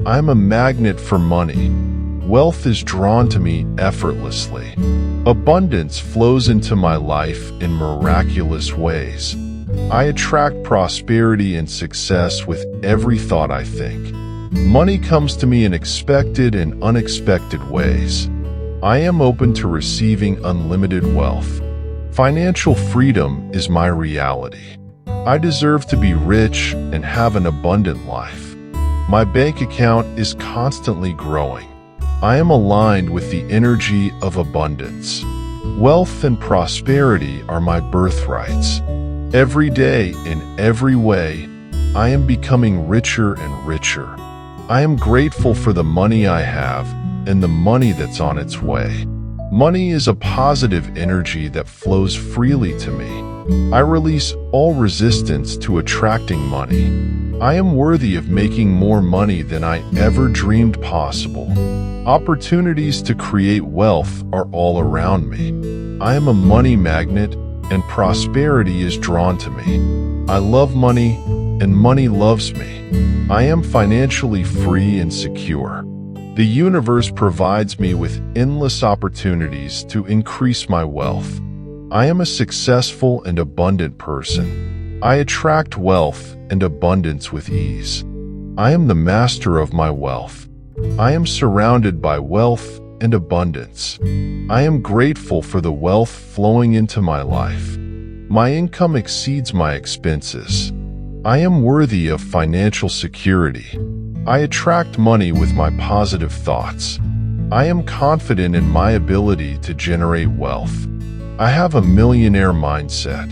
I'm a magnet for money. Wealth is drawn to me effortlessly. Abundance flows into my life in miraculous ways. I attract prosperity and success with every thought I think. Money comes to me in expected and unexpected ways. I am open to receiving unlimited wealth. Financial freedom is my reality. I deserve to be rich and have an abundant life. My bank account is constantly growing. I am aligned with the energy of abundance. Wealth and prosperity are my birthrights. Every day, in every way, I am becoming richer and richer. I am grateful for the money I have and the money that's on its way. Money is a positive energy that flows freely to me. I release all resistance to attracting money. I am worthy of making more money than I ever dreamed possible. Opportunities to create wealth are all around me. I am a money magnet, and prosperity is drawn to me. I love money, and money loves me. I am financially free and secure. The universe provides me with endless opportunities to increase my wealth. I am a successful and abundant person. I attract wealth and abundance with ease. I am the master of my wealth. I am surrounded by wealth and abundance. I am grateful for the wealth flowing into my life. My income exceeds my expenses. I am worthy of financial security. I attract money with my positive thoughts. I am confident in my ability to generate wealth. I have a millionaire mindset.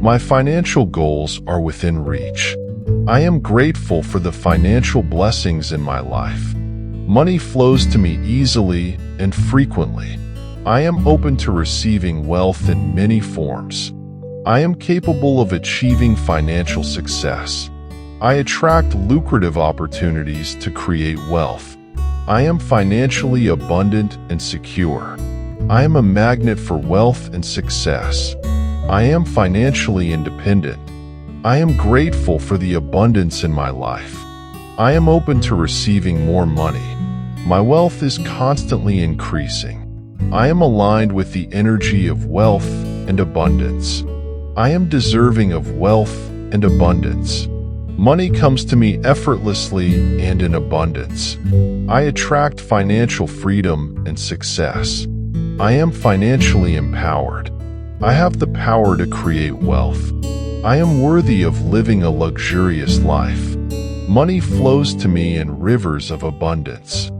My financial goals are within reach. I am grateful for the financial blessings in my life. Money flows to me easily and frequently. I am open to receiving wealth in many forms. I am capable of achieving financial success. I attract lucrative opportunities to create wealth. I am financially abundant and secure. I am a magnet for wealth and success. I am financially independent. I am grateful for the abundance in my life. I am open to receiving more money. My wealth is constantly increasing. I am aligned with the energy of wealth and abundance. I am deserving of wealth and abundance. Money comes to me effortlessly and in abundance. I attract financial freedom and success. I am financially empowered. I have the power to create wealth. I am worthy of living a luxurious life. Money flows to me in rivers of abundance.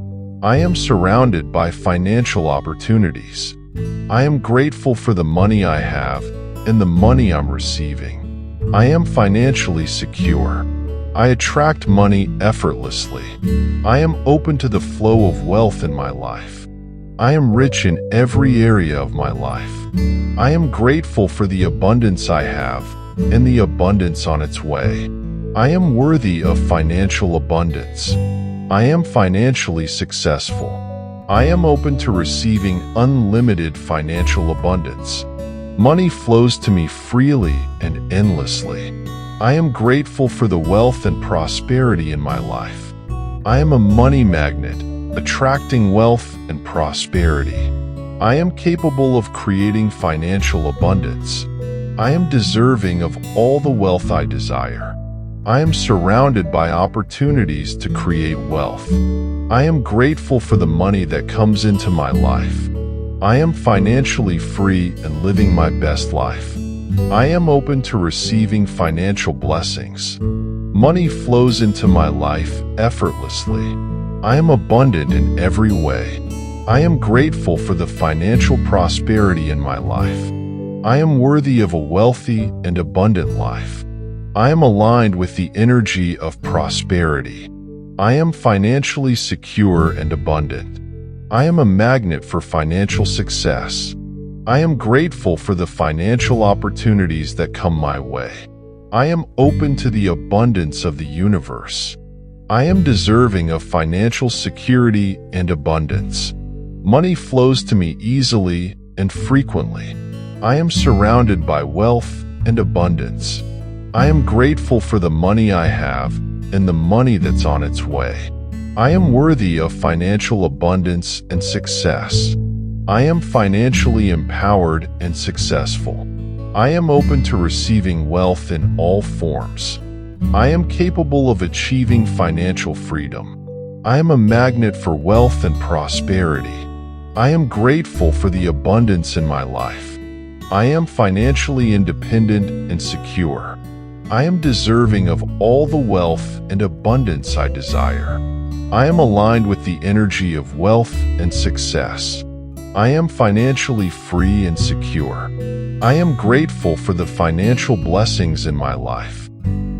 I am surrounded by financial opportunities. I am grateful for the money I have and the money I'm receiving. I am financially secure. I attract money effortlessly. I am open to the flow of wealth in my life. I am rich in every area of my life. I am grateful for the abundance I have and the abundance on its way. I am worthy of financial abundance. I am financially successful. I am open to receiving unlimited financial abundance. Money flows to me freely and endlessly. I am grateful for the wealth and prosperity in my life. I am a money magnet, attracting wealth and prosperity. I am capable of creating financial abundance. I am deserving of all the wealth I desire. I am surrounded by opportunities to create wealth. I am grateful for the money that comes into my life. I am financially free and living my best life. I am open to receiving financial blessings. Money flows into my life effortlessly. I am abundant in every way. I am grateful for the financial prosperity in my life. I am worthy of a wealthy and abundant life. I am aligned with the energy of prosperity. I am financially secure and abundant. I am a magnet for financial success. I am grateful for the financial opportunities that come my way. I am open to the abundance of the universe. I am deserving of financial security and abundance. Money flows to me easily and frequently. I am surrounded by wealth and abundance. I am grateful for the money I have and the money that's on its way. I am worthy of financial abundance and success. I am financially empowered and successful. I am open to receiving wealth in all forms. I am capable of achieving financial freedom. I am a magnet for wealth and prosperity. I am grateful for the abundance in my life. I am financially independent and secure. I am deserving of all the wealth and abundance I desire. I am aligned with the energy of wealth and success. I am financially free and secure. I am grateful for the financial blessings in my life.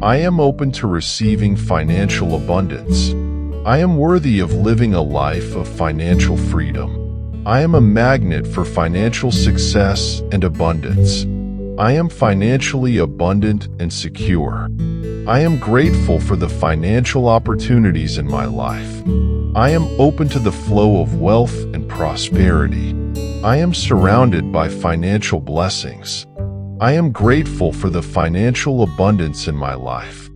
I am open to receiving financial abundance. I am worthy of living a life of financial freedom. I am a magnet for financial success and abundance. I am financially abundant and secure. I am grateful for the financial opportunities in my life. I am open to the flow of wealth and prosperity. I am surrounded by financial blessings. I am grateful for the financial abundance in my life.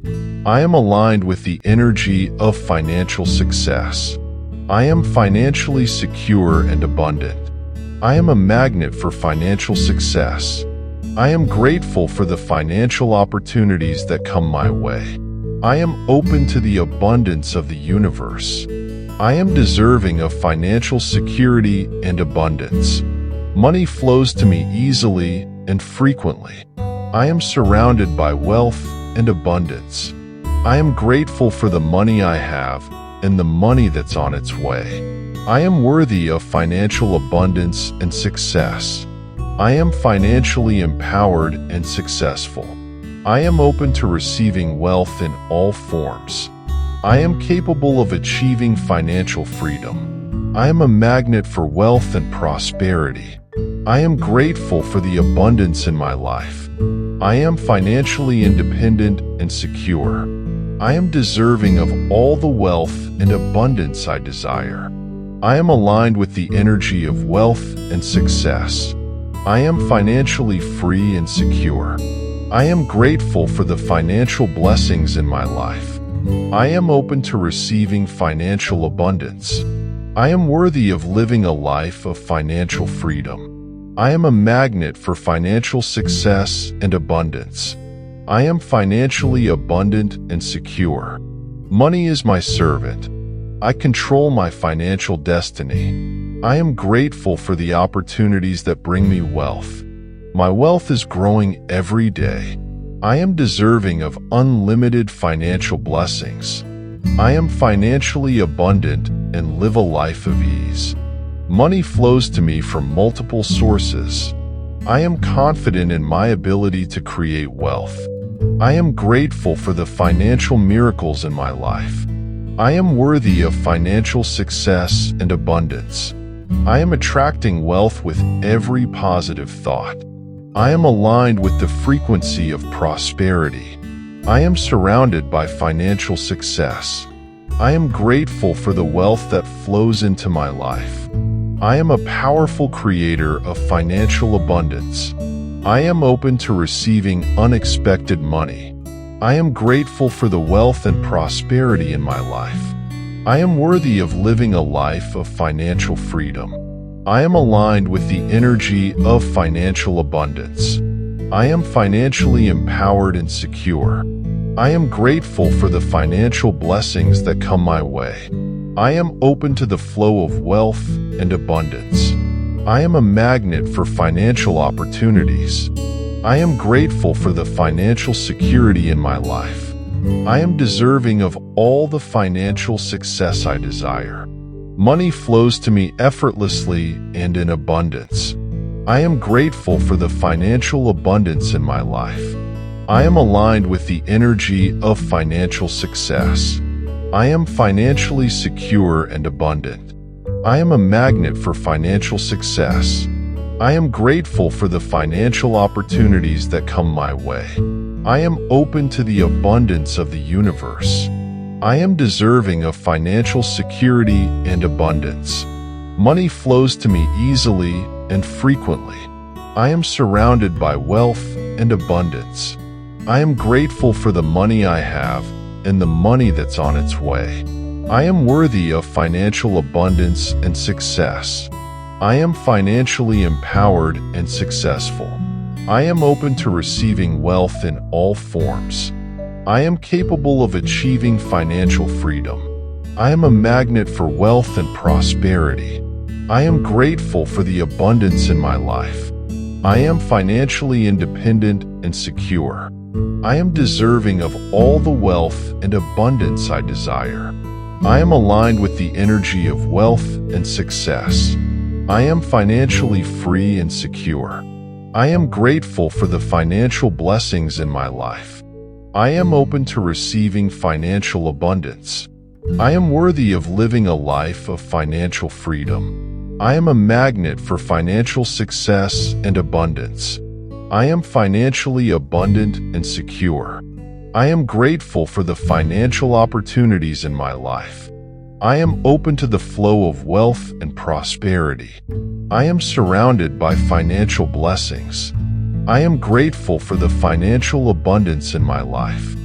I am aligned with the energy of financial success. I am financially secure and abundant. I am a magnet for financial success. I am grateful for the financial opportunities that come my way. I am open to the abundance of the universe. I am deserving of financial security and abundance. Money flows to me easily and frequently. I am surrounded by wealth and abundance. I am grateful for the money I have and the money that's on its way. I am worthy of financial abundance and success. I am financially empowered and successful. I am open to receiving wealth in all forms. I am capable of achieving financial freedom. I am a magnet for wealth and prosperity. I am grateful for the abundance in my life. I am financially independent and secure. I am deserving of all the wealth and abundance I desire. I am aligned with the energy of wealth and success. I am financially free and secure. I am grateful for the financial blessings in my life. I am open to receiving financial abundance. I am worthy of living a life of financial freedom. I am a magnet for financial success and abundance. I am financially abundant and secure. Money is my servant. I control my financial destiny. I am grateful for the opportunities that bring me wealth. My wealth is growing every day. I am deserving of unlimited financial blessings. I am financially abundant and live a life of ease. Money flows to me from multiple sources. I am confident in my ability to create wealth. I am grateful for the financial miracles in my life. I am worthy of financial success and abundance. I am attracting wealth with every positive thought. I am aligned with the frequency of prosperity. I am surrounded by financial success. I am grateful for the wealth that flows into my life. I am a powerful creator of financial abundance. I am open to receiving unexpected money. I am grateful for the wealth and prosperity in my life. I am worthy of living a life of financial freedom. I am aligned with the energy of financial abundance. I am financially empowered and secure. I am grateful for the financial blessings that come my way. I am open to the flow of wealth and abundance. I am a magnet for financial opportunities. I am grateful for the financial security in my life. I am deserving of all the financial success I desire. Money flows to me effortlessly and in abundance. I am grateful for the financial abundance in my life. I am aligned with the energy of financial success. I am financially secure and abundant. I am a magnet for financial success. I am grateful for the financial opportunities that come my way. I am open to the abundance of the universe. I am deserving of financial security and abundance. Money flows to me easily and frequently. I am surrounded by wealth and abundance. I am grateful for the money I have and the money that's on its way. I am worthy of financial abundance and success. I am financially empowered and successful. I am open to receiving wealth in all forms. I am capable of achieving financial freedom. I am a magnet for wealth and prosperity. I am grateful for the abundance in my life. I am financially independent and secure. I am deserving of all the wealth and abundance I desire. I am aligned with the energy of wealth and success. I am financially free and secure. I am grateful for the financial blessings in my life. I am open to receiving financial abundance. I am worthy of living a life of financial freedom. I am a magnet for financial success and abundance. I am financially abundant and secure. I am grateful for the financial opportunities in my life. I am open to the flow of wealth and prosperity. I am surrounded by financial blessings. I am grateful for the financial abundance in my life.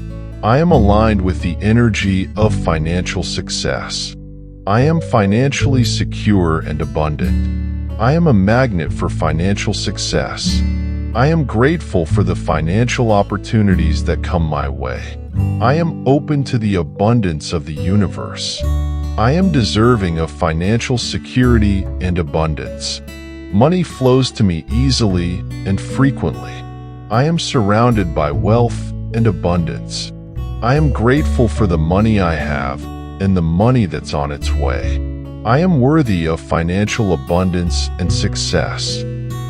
I am aligned with the energy of financial success. I am financially secure and abundant. I am a magnet for financial success. I am grateful for the financial opportunities that come my way. I am open to the abundance of the universe. I am deserving of financial security and abundance. Money flows to me easily and frequently. I am surrounded by wealth and abundance. I am grateful for the money I have and the money that's on its way. I am worthy of financial abundance and success.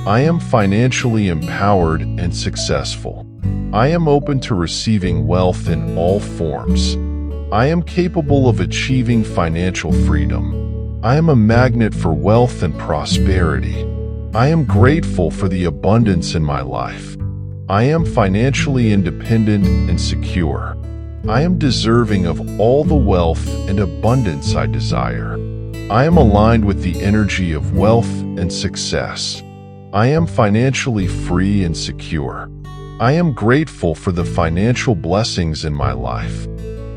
I am financially empowered and successful. I am open to receiving wealth in all forms. I am capable of achieving financial freedom. I am a magnet for wealth and prosperity. I am grateful for the abundance in my life. I am financially independent and secure. I am deserving of all the wealth and abundance I desire. I am aligned with the energy of wealth and success. I am financially free and secure. I am grateful for the financial blessings in my life.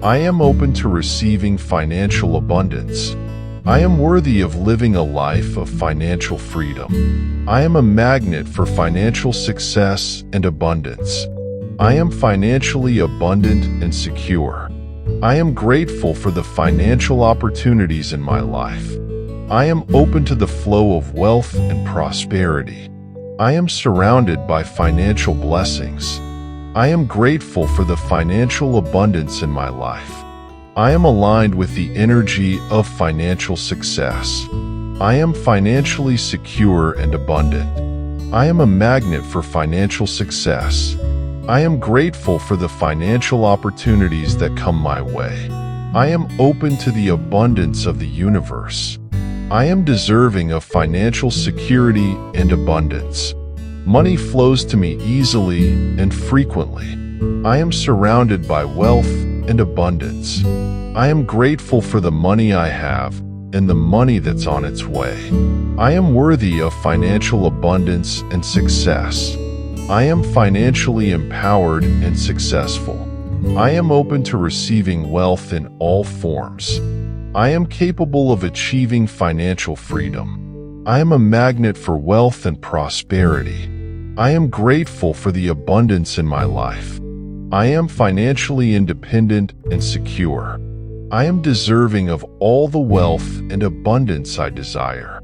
I am open to receiving financial abundance. I am worthy of living a life of financial freedom. I am a magnet for financial success and abundance. I am financially abundant and secure. I am grateful for the financial opportunities in my life. I am open to the flow of wealth and prosperity. I am surrounded by financial blessings. I am grateful for the financial abundance in my life. I am aligned with the energy of financial success. I am financially secure and abundant. I am a magnet for financial success. I am grateful for the financial opportunities that come my way. I am open to the abundance of the universe. I am deserving of financial security and abundance. Money flows to me easily and frequently. I am surrounded by wealth and abundance. I am grateful for the money I have and the money that's on its way. I am worthy of financial abundance and success. I am financially empowered and successful. I am open to receiving wealth in all forms. I am capable of achieving financial freedom. I am a magnet for wealth and prosperity. I am grateful for the abundance in my life. I am financially independent and secure. I am deserving of all the wealth and abundance I desire.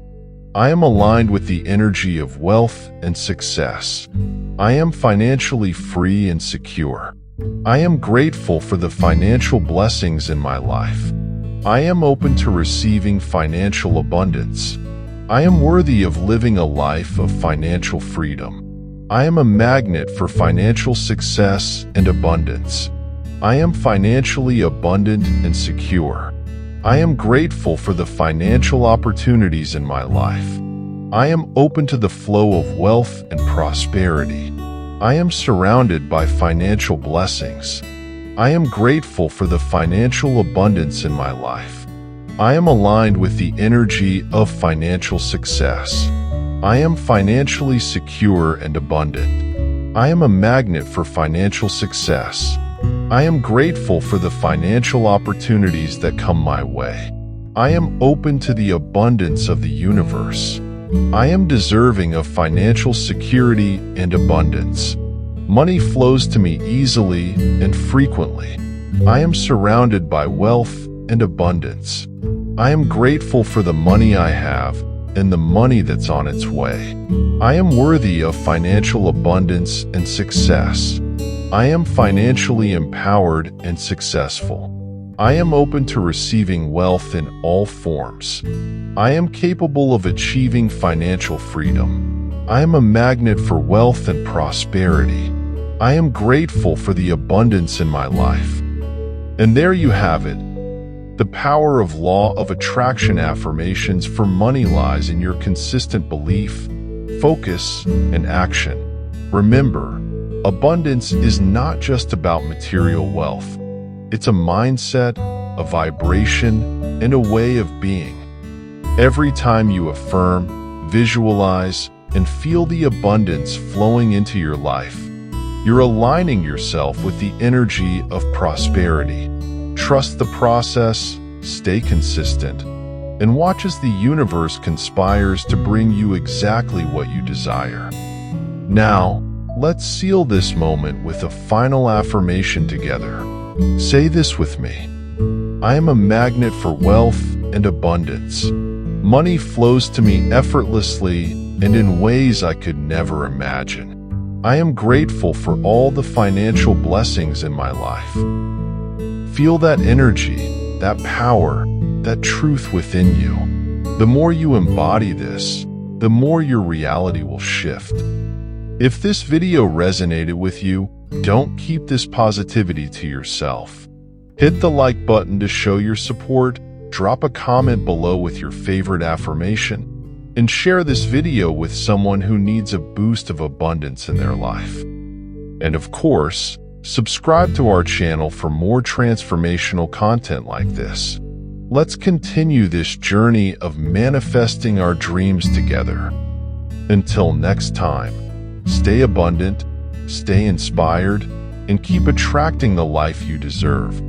I am aligned with the energy of wealth and success. I am financially free and secure. I am grateful for the financial blessings in my life. I am open to receiving financial abundance. I am worthy of living a life of financial freedom. I am a magnet for financial success and abundance. I am financially abundant and secure. I am grateful for the financial opportunities in my life. I am open to the flow of wealth and prosperity. I am surrounded by financial blessings. I am grateful for the financial abundance in my life. I am aligned with the energy of financial success. I am financially secure and abundant. I am a magnet for financial success. I am grateful for the financial opportunities that come my way. I am open to the abundance of the universe. I am deserving of financial security and abundance. Money flows to me easily and frequently. I am surrounded by wealth and abundance. I am grateful for the money I have and the money that's on its way. I am worthy of financial abundance and success. I am financially empowered and successful. I am open to receiving wealth in all forms. I am capable of achieving financial freedom. I am a magnet for wealth and prosperity. I am grateful for the abundance in my life. And there you have it. The power of law of attraction affirmations for money lies in your consistent belief, focus, and action. Remember, abundance is not just about material wealth. It's a mindset, a vibration, and a way of being. Every time you affirm, visualize, and feel the abundance flowing into your life, you're aligning yourself with the energy of prosperity. Trust the process, stay consistent, and watch as the universe conspires to bring you exactly what you desire. Now, let's seal this moment with a final affirmation together. Say this with me. I am a magnet for wealth and abundance. Money flows to me effortlessly and in ways I could never imagine. I am grateful for all the financial blessings in my life. Feel that energy, that power, that truth within you. The more you embody this, the more your reality will shift. If this video resonated with you, don't keep this positivity to yourself. Hit the like button to show your support, drop a comment below with your favorite affirmation, and share this video with someone who needs a boost of abundance in their life. And of course, subscribe to our channel for more transformational content like this. Let's continue this journey of manifesting our dreams together. Until next time, stay abundant, stay inspired, and keep attracting the life you deserve.